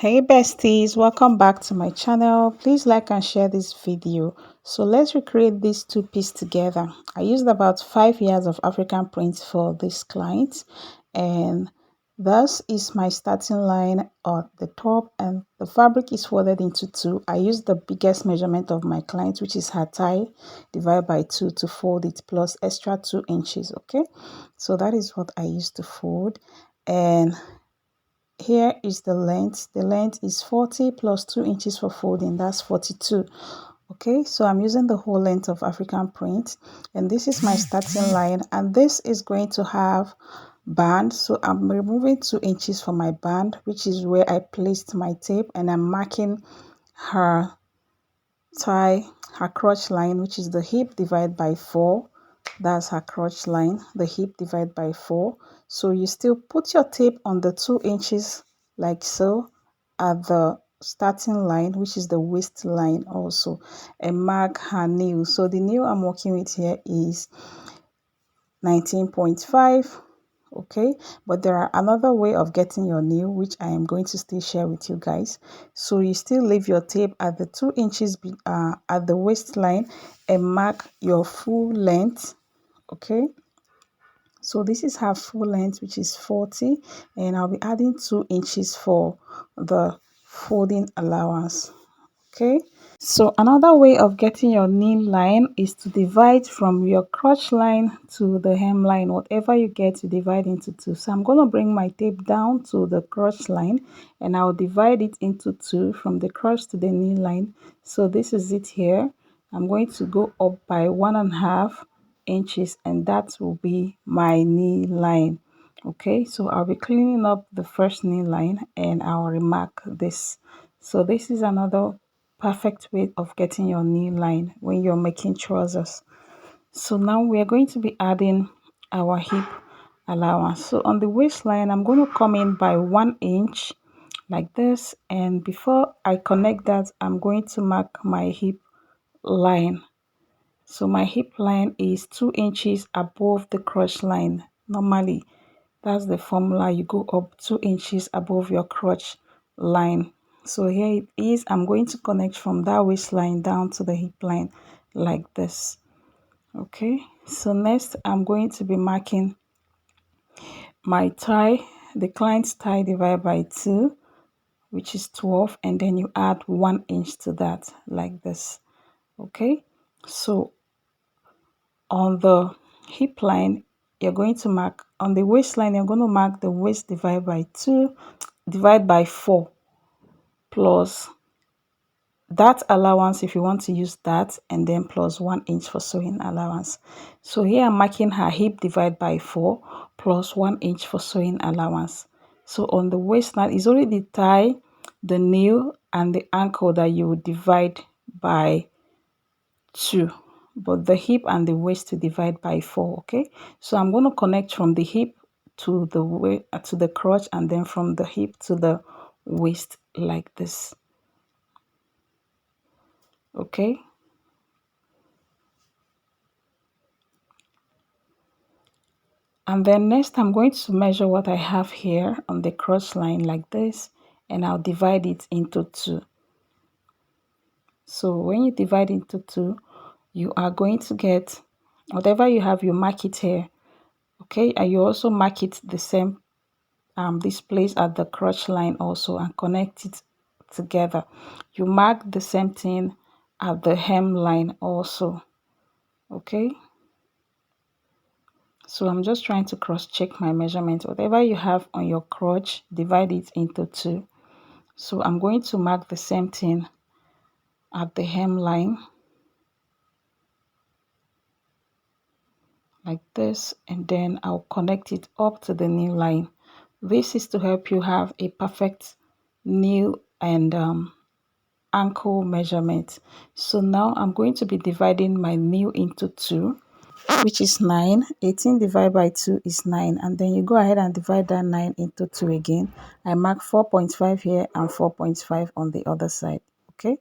Hey besties, welcome back to my channel. Please like and share this video. So let's recreate this two-piece together. I used about 5 years of African prints for this client, and thus is my starting line at the top, and the fabric is folded into two. I used the biggest measurement of my client, which is her thigh, divided by 2 to fold it, plus extra 2 inches. Okay, so that is what I used to fold. And here is the length is 40 plus 2 inches for folding, that's 42. Okay, so I'm using the whole length of African print, and this is my starting line, and this is going to have band. So I'm removing 2 inches for my band, which is where I placed my tape, and I'm marking her thigh, her crotch line, which is the hip divided by 4. That's her crotch line, the hip divided by 4. So you still put your tape on the 2 inches like so at the starting line, which is the waist line also, and mark her nail. So the nail I'm working with here is 19.5. Okay, but there are another way of getting your nail, which I am going to still share with you guys. So you still leave your tape at the 2 inches at the waistline and mark your full length. Okay, so this is her full length, which is 40, and I'll be adding 2 inches for the folding allowance. Okay, so another way of getting your knee line is to divide from your crotch line to the hem line. Whatever you get, you divide into two. So I'm going to bring my tape down to the crotch line, and I'll divide it into two from the crotch to the knee line. So this is it here. I'm going to go up by 1.5 inches, and that will be my knee line. Okay, so I'll be cleaning up the first knee line, and I'll remark this. So this is another perfect way of getting your knee line when you're making trousers. So now we are going to be adding our hip allowance. So on the waistline, I'm going to come in by 1 inch like this, and before I connect that, I'm going to mark my hip line. So my hip line is 2 inches above the crotch line. Normally, that's the formula. You go up 2 inches above your crotch line. So here it is. I'm going to connect from that waistline down to the hip line like this. Okay, so next I'm going to be marking my thigh, the client's thigh divided by 2, which is 12, and then you add 1 inch to that like this. Okay, so on the hip line, you're going to mark on the waistline, you're going to mark the waist divided by 2, divide by 4, plus that allowance if you want to use that, and then plus 1 inch for sewing allowance. So here I'm marking her hip divided by 4 plus 1 inch for sewing allowance. So on the waistline is only the thigh, the knee, and the ankle that you would divide by 2, but the hip and the waist to divide by 4. Okay, so I'm going to connect from the hip to the crotch, and then from the hip to the waist like this. Okay, and then next I'm going to measure what I have here on the crotch line like this, and I'll divide it into 2. So when you divide into 2, you are going to get whatever you have, you mark it here. Okay, and you also mark it the same this place at the crotch line also, and connect it together. You mark the same thing at the hem line also. Okay, so I'm just trying to cross check my measurement. Whatever you have on your crotch, divide it into 2. So I'm going to mark the same thing at the hem line like this, and then I'll connect it up to the knee line. This is to help you have a perfect knee and ankle measurement. So now I'm going to be dividing my knee into 2, which is 9. 18 divided by 2 is 9, and then you go ahead and divide that 9 into 2 again. I mark 4.5 here and 4.5 on the other side. Okay,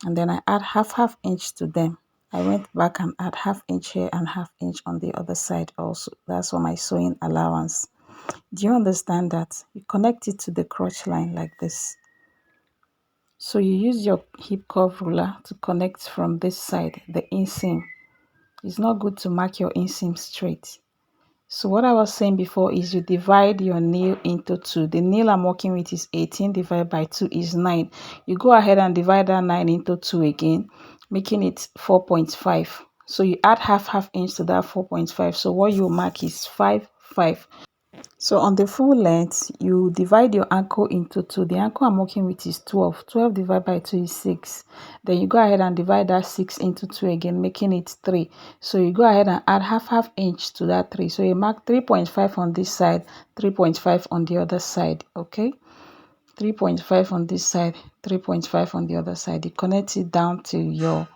and then I add half inch to them. I went back and add half inch here and half inch on the other side also. That's for my sewing allowance. Do you understand that? You connect it to the crotch line like this. So you use your hip curve ruler to connect from this side, the inseam. It's not good to mark your inseam straight. So what I was saying before is you divide your nail into two. The nail I'm working with is 18 divided by 2 is 9. You go ahead and divide that 9 into 2 again, making it 4.5. So you add half inch to that 4.5. So what you mark is 5, 5. So on the full length, you divide your ankle into 2. The ankle I'm working with is 12. 12 divided by 2 is 6. Then you go ahead and divide that 6 into 2 again, making it 3. So you go ahead and add half inch to that 3. So you mark 3.5 on this side, 3.5 on the other side, okay? 3.5 on this side, 3.5 on the other side. You connect it down to your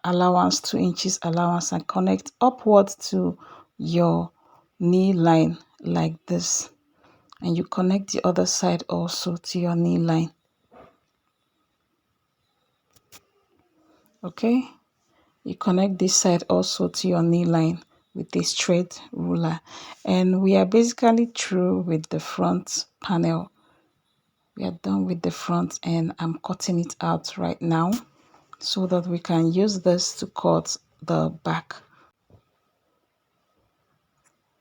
allowance, 2 inches allowance, and connect upwards to your knee line like this, and you connect the other side also to your knee line. Okay, you connect this side also to your knee line with a straight ruler, and we are basically through with the front panel. We are done with the front, and I'm cutting it out right now so that we can use this to cut the back.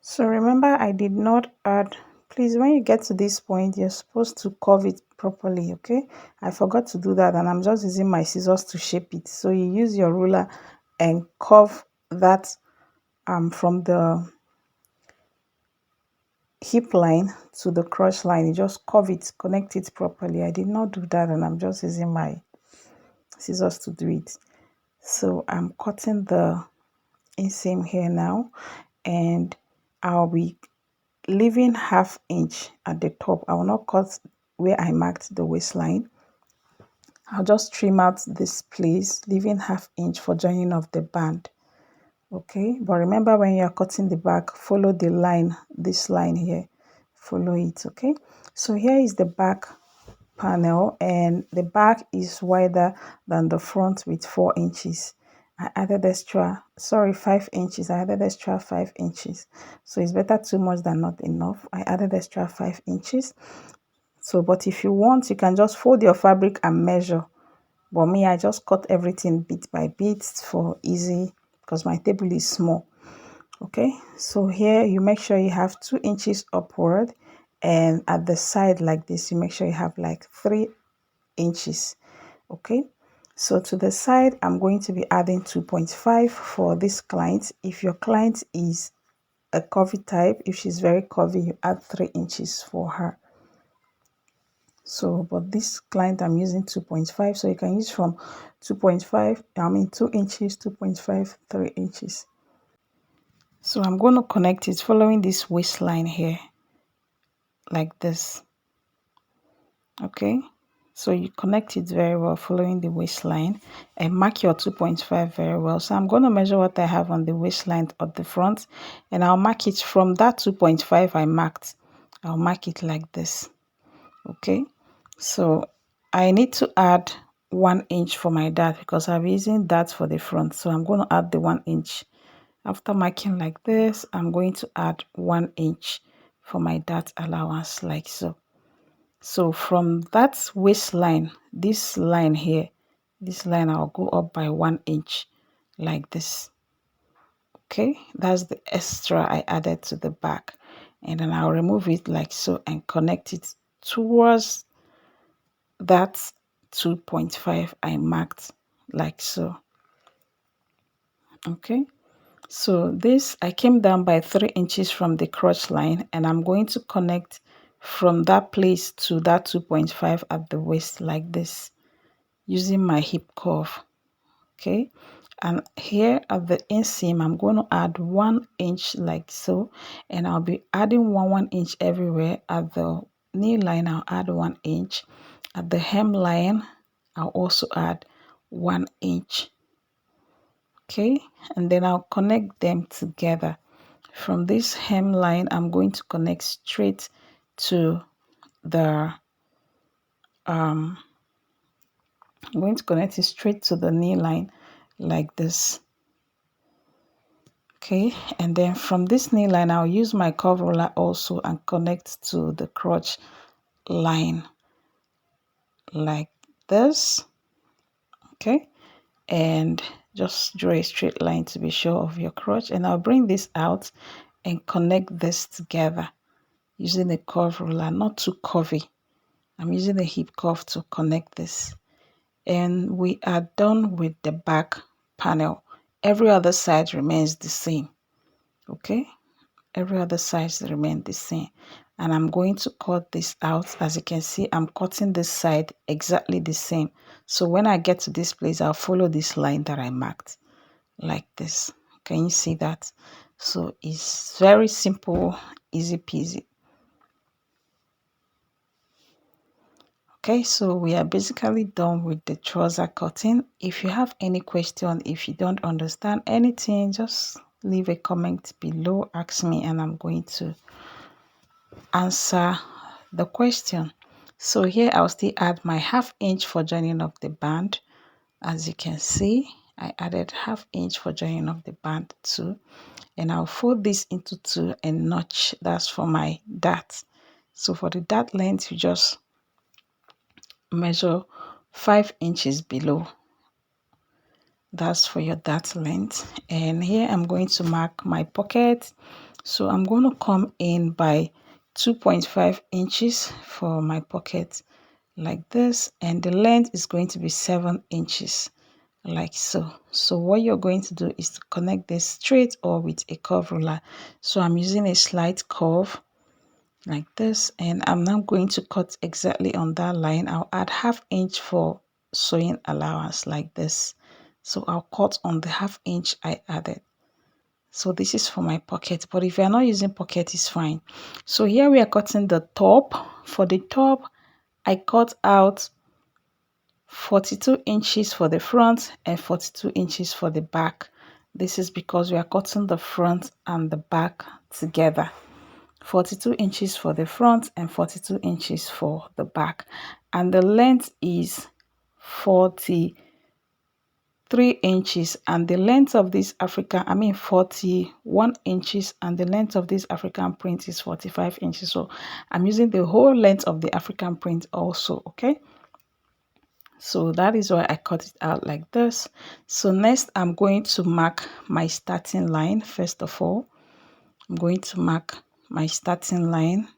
So remember, I did not add, please, when you get to this point, you're supposed to curve it properly, okay? I forgot to do that, and I'm just using my scissors to shape it. So you use your ruler and curve that from the hip line to the crotch line. You just curve it, connect it properly. I did not do that, and I'm just using my scissors to do it. So I'm cutting the inseam here now, and I'll be leaving half inch at the top. I will not cut where I marked the waistline. I'll just trim out this place, leaving half inch for joining of the band. Okay, but remember, when you are cutting the back, follow the line, this line here, follow it. Okay, so here is the back panel, and the back is wider than the front with 4 inches. I added extra, sorry, 5 inches. I added extra 5 inches. So it's better too much than not enough. I added extra 5 inches. So, but if you want, you can just fold your fabric and measure. But me, I just cut everything bit by bit for easy because my table is small. Okay, so here you make sure you have 2 inches upward, and at the side like this, you make sure you have like 3 inches. Okay, so to the side, I'm going to be adding 2.5 for this client. If your client is a curvy type, if she's very curvy, you add 3 inches for her. So, but this client, I'm using 2.5, so you can use from 2.5, 2 inches, 2.5, 3 inches. So I'm going to connect it following this waistline here, like this. Okay, so you connect it very well following the waistline, and mark your 2.5 very well. So I'm going to measure what I have on the waistline at the front, and I'll mark it from that 2.5 I marked. I'll mark it like this. Okay, so I need to add 1 inch for my dart because I'm using that for the front. So I'm going to add the 1 inch. After marking like this, I'm going to add 1 inch for my dart allowance, like so. So from that waistline, this line here, this line, I'll go up by 1 inch like this. Okay, that's the extra I added to the back, and then I'll remove it like so and connect it towards that 2.5 I marked, like so. Okay, so this, I came down by 3 inches from the crotch line, and I'm going to connect from that place to that 2.5 at the waist like this, using my hip curve. Okay, and here at the inseam, I'm going to add 1 inch like so, and I'll be adding 1 inch everywhere. At the knee line, I'll add 1 inch. At the hem line, I'll also add 1 inch. Okay, and then I'll connect them together. From this hem line, I'm going to connect straight to the I'm going to connect it straight to the knee line like this. Okay, and then from this knee line, I'll use my curve ruler also and connect to the crotch line like this. Okay, and just draw a straight line to be sure of your crotch, and I'll bring this out and connect this together using a curve ruler, not too curvy. I'm using a hip curve to connect this, and we are done with the back panel. Every other side remains the same. Okay, every other sides remain the same, and I'm going to cut this out. As you can see, I'm cutting this side exactly the same, so when I get to this place, I'll follow this line that I marked like this. Can you see that? So it's very simple, easy peasy. Okay, so we are basically done with the trouser cutting. If you have any question, if you don't understand anything, just leave a comment below, ask me, and I'm going to answer the question. So here I'll still add my ½ inch for joining up the band. As you can see, I added ½ inch for joining up the band too, and I'll fold this into two and notch. That's for my dart. So for the dart length, you just measure 5 inches below. That's for your dart length. And here I'm going to mark my pocket. So I'm going to come in by 2.5 inches for my pocket like this, and the length is going to be 7 inches like so. So what you're going to do is to connect this straight or with a curve ruler. So I'm using a slight curve like this, and I'm now going to cut exactly on that line. I'll add ½ inch for sewing allowance like this. So I'll cut on the ½ inch I added. So this is for my pocket, but if you're not using pocket, it's fine. So here we are cutting the top. For the top, I cut out 42 inches for the front and 42 inches for the back. This is because we are cutting the front and the back together. 42 inches for the front and 42 inches for the back, and the length is 43 inches, and the length of this 41 inches, and the length of this African print is 45 inches. So I'm using the whole length of the African print also. Okay, so that is why I cut it out like this. So next I'm going to mark my starting line. First of all, I'm going to mark my starting line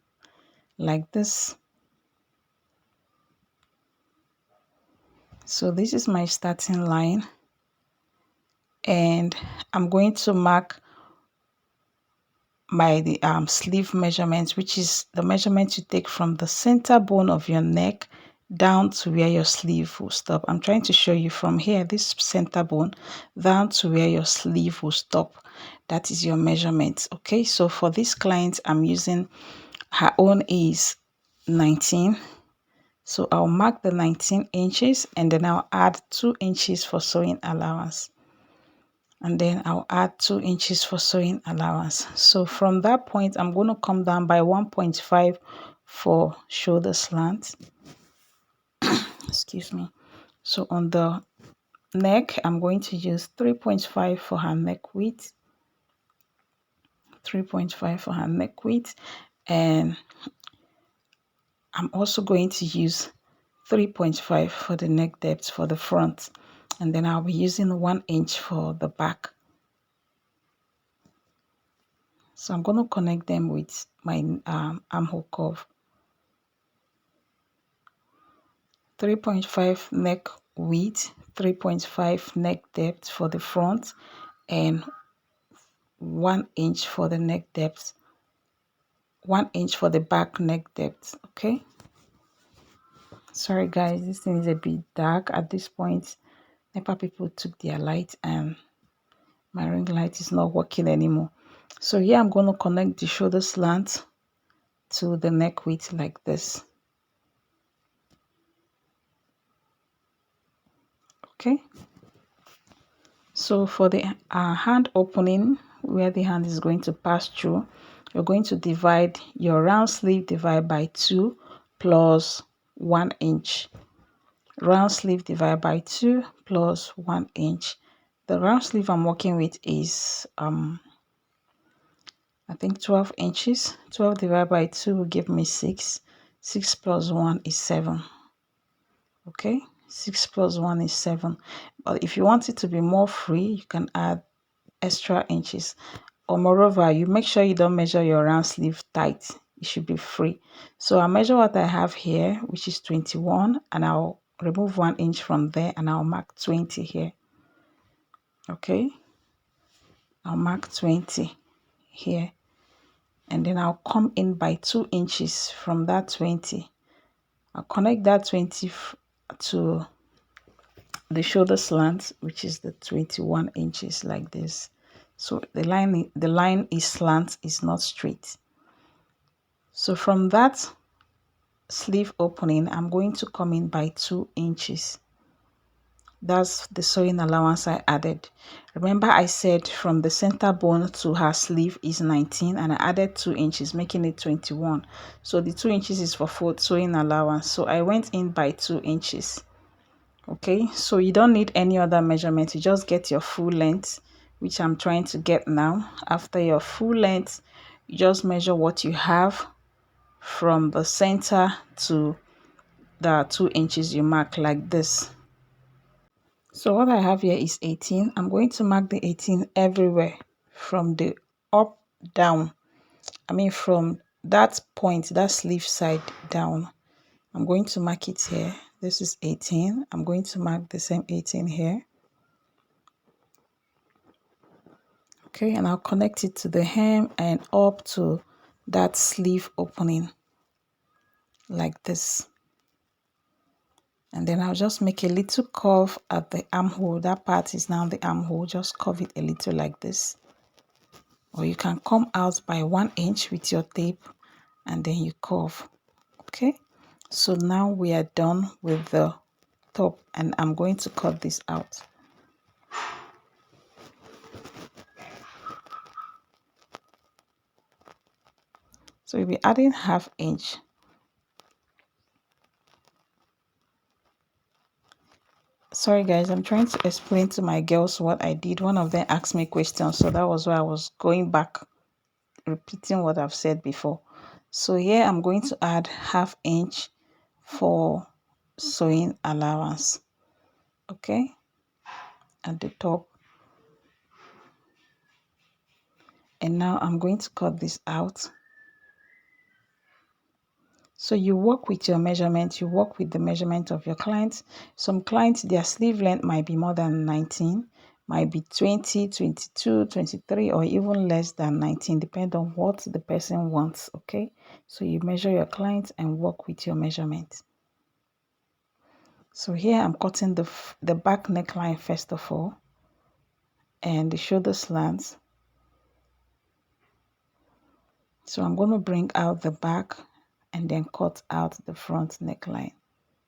like this. So this is my starting line, and I'm going to mark the sleeve measurement, which is the measurement you take from the center bone of your neck down to where your sleeve will stop. I'm trying to show you from here, this center bone down to where your sleeve will stop. That is your measurement. Okay, so for this client, I'm using, her own is 19. So I'll mark the 19 inches, and then I'll add 2 inches for sewing allowance. And then I'll add 2 inches for sewing allowance. So from that point, I'm going to come down by 1.5 for shoulder slant. Excuse me. So on the neck, I'm going to use 3.5 for her neck width. 3.5 for her neck width. And I'm also going to use 3.5 for the neck depth for the front, and then I'll be using 1 inch for the back. So I'm going to connect them with my armhole curve. 3.5 neck width, 3.5 neck depth for the front, and 1 inch for the neck depth, 1 inch for the back neck depth. Okay, sorry guys, this thing is a bit dark at this point. NEPA people took their light and my ring light is not working anymore. So here I'm going to connect the shoulder slant to the neck width like this. Okay, so for the hand opening, where the hand is going to pass through, you're going to divide your round sleeve, divide by 2 plus 1 inch. Round sleeve divide by 2 plus 1 inch. The round sleeve I'm working with is I think 12 inches. 12 divided by 2 will give me 6. 6 plus 1 is 7. Okay, 6 plus 1 is 7. But if you want it to be more free, you can add extra inches. Or moreover, you make sure you don't measure your round sleeve tight. It should be free. So I'll measure what I have here, which is 21, and I'll remove 1 inch from there, and I'll mark 20 here. Okay, I'll mark 20 here, and then I'll come in by 2 inches from that 20. I'll connect that 20 to the shoulder slant, which is the 21 inches, like this. So the line is slant, is not straight. So from that sleeve opening, I'm going to come in by 2 inches. That's the sewing allowance I added. Remember I said from the center bone to her sleeve is 19, and I added 2 inches, making it 21. So the 2 inches is for fold sewing allowance. So I went in by 2 inches. Okay, so you don't need any other measurement. You just get your full length, which I'm trying to get now. After your full length, you just measure what you have from the center to the 2 inches you mark, like this. So what I have here is 18. I'm going to mark the 18 everywhere from the up down. I mean from that point, that sleeve side down. I'm going to mark it here. This is 18. I'm going to mark the same 18 here. Okay, and I'll connect it to the hem and up to that sleeve opening, like this. And then I'll just make a little curve at the armhole. That part is now the armhole. Just curve it a little like this. Or you can come out by 1 inch with your tape and then you curve. Okay, so now we are done with the top, and I'm going to cut this out. So we'll be adding ½ inch. Sorry guys, I'm trying to explain to my girls what I did. One of them asked me questions, so that was why I was going back, repeating what I've said before. So here I'm going to add ½ inch for sewing allowance, okay, at the top. And now I'm going to cut this out. So you work with your measurement, you work with the measurement of your clients. Some clients, their sleeve length might be more than 19, might be 20, 22, 23, or even less than 19, depending on what the person wants, okay? So you measure your clients and work with your measurement. So here I'm cutting the back neckline first of all, and the shoulder slants. So I'm going to bring out the back and then cut out the front neckline.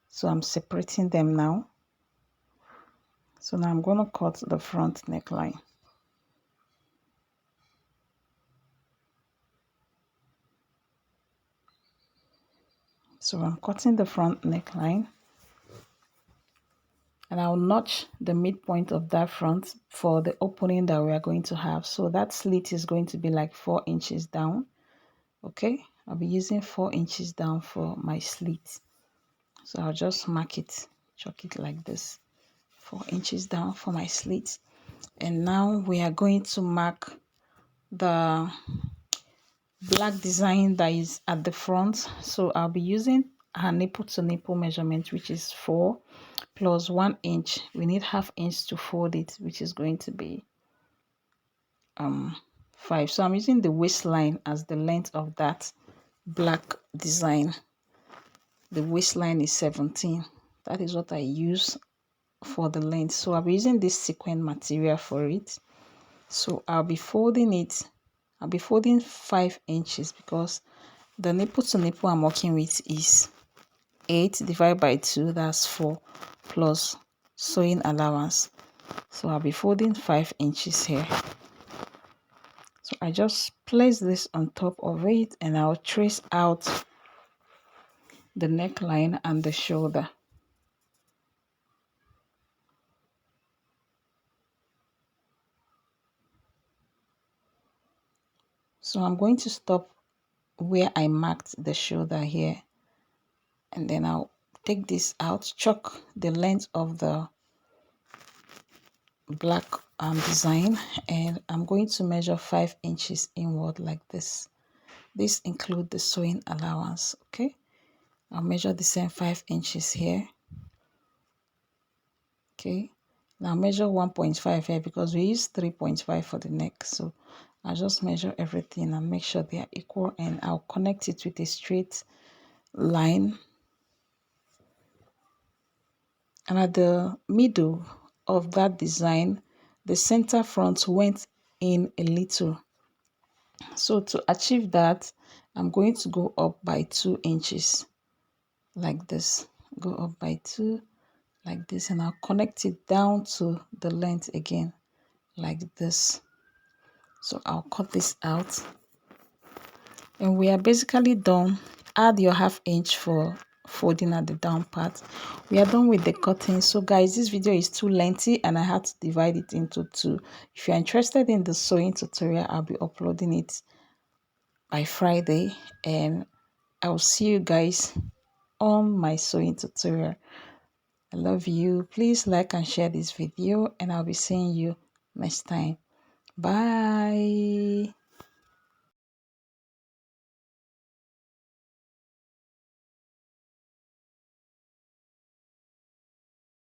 So I'm separating them now. So now I'm going to cut the front neckline. So I'm cutting the front neckline, and I'll notch the midpoint of that front for the opening that we are going to have. So that slit is going to be like 4 inches down. Okay, I'll be using 4 inches down for my slit. So I'll just mark it, chalk it like this, 4 inches down for my slit. And now we are going to mark the black design that is at the front. So I'll be using her nipple to nipple measurement, which is 4 plus 1 inch. We need ½ inch to fold it, which is going to be 5. So I'm using the waistline as the length of that black design. The waistline is 17. That is what I use for the length. So I'll be using this sequin material for it. So I'll be folding it. I'll be folding 5 inches because the nipple to nipple I'm working with is 8 divided by 2, that's 4, plus sewing allowance. So I'll be folding 5 inches here. So I just place this on top of it, and I'll trace out the neckline and the shoulder. So I'm going to stop where I marked the shoulder here, and then I'll take this out, chalk the length of the black design, and I'm going to measure 5 inches inward like this. This includes the sewing allowance. Okay, I'll measure the same 5 inches here. Okay, now measure 1.5 here because we use 3.5 for the neck, so I'll just measure everything and make sure they are equal, and I'll connect it with a straight line. And at the middle of that design, the center front went in a little. So to achieve that, I'm going to go up by 2 inches like this. Go up by 2 like this, and I'll connect it down to the length again like this. So I'll cut this out, and we are basically done. Add your ½ inch for folding at the down part. We are done with the cutting. So guys, this video is too lengthy and I had to divide it into 2. If you're interested in the sewing tutorial, I'll be uploading it by Friday, and I'll see you guys on my sewing tutorial. I love you. Please like and share this video, and I'll be seeing you next time. Bye.